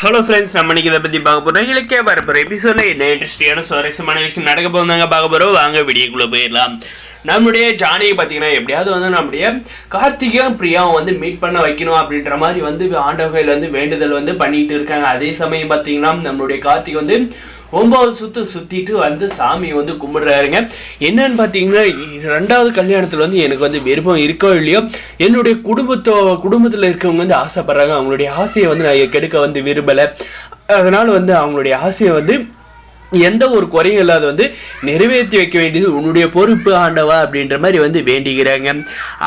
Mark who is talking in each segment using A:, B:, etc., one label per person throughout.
A: Hello friends, நம்ம இன்னைக்கு இதை பற்றி பார்க்க போகிறோம். இலக்கிய வரப்போகிற எபிசோடில் என்ன இன்ட்ரெஸ்டிங்கான சுவாரஸ்யமான விஷயம் நடக்க போகிறாங்க பார்க்க போகிறோம். வாங்க வீடியோக்குள்ளே போயிடலாம். நம்மளுடைய ஜானியை பார்த்தீங்கன்னா எப்படியாவது வந்து நம்முடைய கார்த்திகையும் பிரியாவும் வந்து மீட் பண்ண வைக்கணும் அப்படின்ற மாதிரி வந்து ஆண்டவகையில் வந்து வேண்டுதல் வந்து பண்ணிட்டு இருக்காங்க. அதே சமயம் பார்த்தீங்கன்னா நம்மளுடைய கார்த்திகை வந்து 9 சுற்றிட்டு வந்து சாமி வந்து கும்பிடுறாருங்க. என்னன்னு பார்த்தீங்கன்னா, 2வது கல்யாணத்தில் வந்து எனக்கு வந்து விருப்பம் இருக்கோ இல்லையோ, என்னுடைய குடும்பத்தில் இருக்கவங்க வந்து ஆசைப்படுறாங்க. அவங்களுடைய ஆசையை வந்து நான் கெடுக்க வந்து விரும்பலை. அதனால் வந்து அவங்களுடைய ஆசையை வந்து எந்த ஒரு குறையும் இல்லாத வந்து நிறைவேற்றி வைக்க வேண்டியது உன்னுடைய பொறுப்பு ஆண்டவா அப்படின்ற மாதிரி வந்து வேண்டிக்கிறாங்க.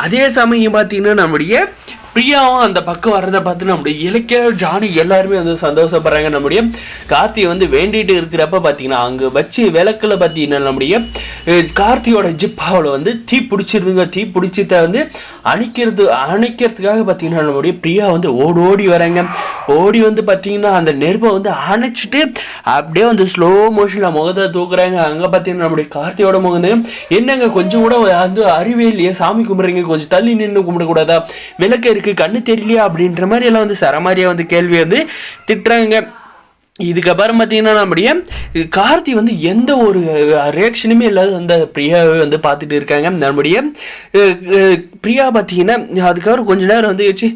A: அதே சமயம் பார்த்தீங்கன்னா நம்முடைய பிரியாவும் அந்த பக்கம் வர்றதை பார்த்து நம்முடைய இலக்கிய ஜானி எல்லாருமே வந்து சந்தோஷப்படுறாங்க. நம்முடைய கார்த்திகை வந்து வேண்டிட்டு இருக்கிறப்ப பார்த்தீங்கன்னா அங்கே வச்சு விளக்கில் பார்த்தீங்கன்னா நம்முடைய கார்த்தியோட ஜிப்பாவில் வந்து தீ பிடிச்சிருந்துங்க. தீ பிடிச்சத வந்து அணைக்கிறதுக்காக பார்த்தீங்கன்னா நம்முடைய பிரியா வந்து ஓடி வராங்க. ஓடி வந்து பார்த்தீங்கன்னா அந்த நெருப்பை வந்து அணைச்சிட்டு அப்படியே வந்து ஸ்லோ மோஷனில் முகத்தை தூக்குறாங்க. அங்கே பார்த்தீங்கன்னா நம்முடைய கார்த்தியோட முகம் என்னங்க கொஞ்சம் கூட வந்து அறிவே இல்லையா, சாமி கும்பிட்றீங்க, கொஞ்சம் தள்ளி நின்று கும்பிடக்கூடாதா, விளக்கு இருக்கு, கண்ணு தெரியலையா அப்படின்ற மாதிரி எல்லாம் வந்து சரமாரியா வந்து கேள்வி வந்து திட்டுறாங்க. இதுக்கப்புறம் பார்த்தீங்கன்னா நம்முடைய கார்த்தி வந்து எந்த ஒரு ரியாக்ஷனுமே இல்லாத அந்த பிரியாவை வந்து பார்த்துட்டு இருக்காங்க. நம்முடைய பிரியா பார்த்தீங்கன்னா அதுக்கப்புறம் கொஞ்ச நேரம் வந்து வச்சு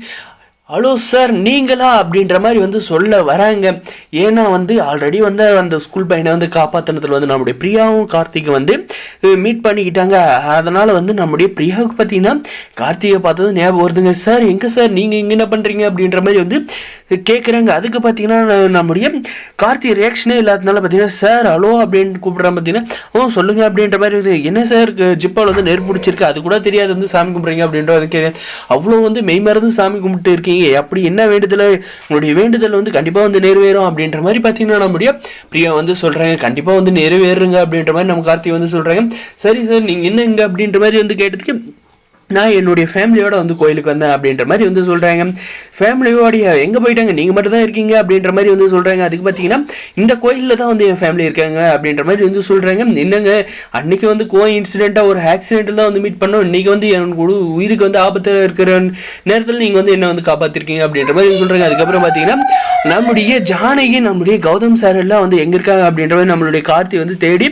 A: ஹலோ சார் நீங்களா அப்படின்ற மாதிரி வந்து சொல்ல வராங்க. ஏன்னா வந்து ஆல்ரெடி வந்து அந்த ஸ்கூல் பையனை வந்து காப்பாற்றினத்தில் வந்து நம்முடைய பிரியாவும் கார்த்திகை வந்து மீட் பண்ணிக்கிட்டாங்க. அதனால் வந்து நம்முடைய பிரியாவுக்கு பார்த்தீங்கன்னா கார்த்திகை பார்த்தது ஞாபகம் வருதுங்க. சார் எங்கே சார் நீங்கள் இங்கே என்ன பண்ணுறீங்க அப்படின்ற மாதிரி வந்து கேட்குறாங்க. அதுக்கு பார்த்தீங்கன்னா நம்முடைய கார்த்திகை ரியாக்ஷனே இல்லாததுனால பார்த்தீங்கன்னா சார் ஹலோ அப்படின்னு கூப்பிட்றாங்க. பார்த்தீங்கன்னா சொல்லுங்கள் அப்படின்ற மாதிரி இருக்குது. என்ன சார் ஜிப்பாவில் வந்து நெருப்பு பிடிச்சிருக்கு, அது கூட தெரியாது வந்து சாமி கும்பிட்றீங்க அப்படின்ற அவ்வளோ வந்து மெய்மறந்து சாமி கும்பிட்டு இருக்கீங்க, அப்படி என்ன வேண்டுதல், உங்களுடைய வேண்டுதல் வந்து கண்டிப்பாக வந்து நிறைவேறும் அப்படின்ற மாதிரி பார்த்தீங்கன்னா நம்முடைய பிரியா வந்து சொல்கிறாங்க. கண்டிப்பாக வந்து நிறைவேறுங்க அப்படின்ற மாதிரி நம்ம கார்த்திகை வந்து சொல்கிறாங்க. சரி சார் நீங்கள் என்ன இங்கே அப்படின்ற மாதிரி வந்து கேட்டதுக்கு நான் என்னுடைய ஃபேமிலியோட வந்து கோயிலுக்கு வந்தேன் அப்படின்ற மாதிரி வந்து சொல்கிறாங்க. ஃபேமிலியோடைய எங்கே போயிட்டாங்க, நீங்கள் மட்டும் தான் இருக்கீங்க அப்படின்ற மாதிரி வந்து சொல்கிறாங்க. அதுக்கு பார்த்தீங்கன்னா இந்த கோயிலில் தான் வந்து என் ஃபேமிலி இருக்காங்க அப்படின்ற மாதிரி வந்து சொல்கிறாங்க. என்னங்க அன்றைக்கி வந்து இன்சிடெண்ட்டாக ஒரு ஆக்சிடென்ட்டில் தான் வந்து மீட் பண்ணோம், இன்றைக்கி வந்து எனக்கு உயிருக்கு வந்து ஆபத்தில் இருக்கிற நேரத்தில் நீங்கள் வந்து என்ன வந்து காப்பாற்றிருக்கீங்க அப்படின்ற மாதிரி சொல்கிறாங்க. அதுக்கப்புறம் பார்த்தீங்கன்னா நம்முடைய ஜானகி நம்முடைய கௌதம் சார் எல்லாம் வந்து எங்கே இருக்காங்க அப்படின்ற மாதிரி நம்மளுடைய கார்த்தி வந்து தேடி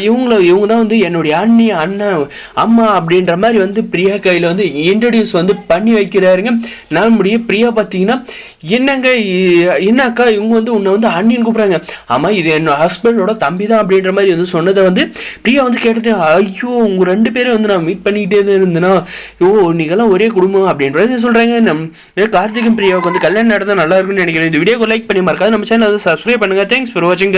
A: இவங்க தான் வந்து என்னுடைய அண்ணன் அம்மா அப்படின்ற மாதிரி வந்து பிரியா கையில் வந்து இன்ட்ரடியூஸ் வந்து பண்ணி வைக்கிறாருங்க. நம்முடைய பிரியா பார்த்தீங்கன்னா என்ன அக்கா இவங்க வந்து உன்னை வந்து அண்ணின்னு கூப்பிட்றாங்க. ஆமாம் இது என்னோட ஹஸ்பண்டோட தம்பி தான் அப்படின்ற மாதிரி வந்து சொன்னதை வந்து பிரியா வந்து கேட்டது. ஐயோ உங்கள் 2 பேரும் வந்து நான் மீட் பண்ணிக்கிட்டே இருந்தேன்னா நீங்கெல்லாம் ஒரே குடும்பம் அப்படின்றது சொல்கிறாங்க. கார்த்திகும் பிரியாவுக்கு வந்து கல்யாணம் நடந்தால் நல்லா இருக்குன்னு நினைக்கிறேன். இந்த வீடியோக்கு லைக் பண்ணி மறக்காது நம்ம சேனல் வந்து சப்ஸ்கிரைப் பண்ணுங்கள். தேங்க்ஸ் ஃபார் வாட்சிங்.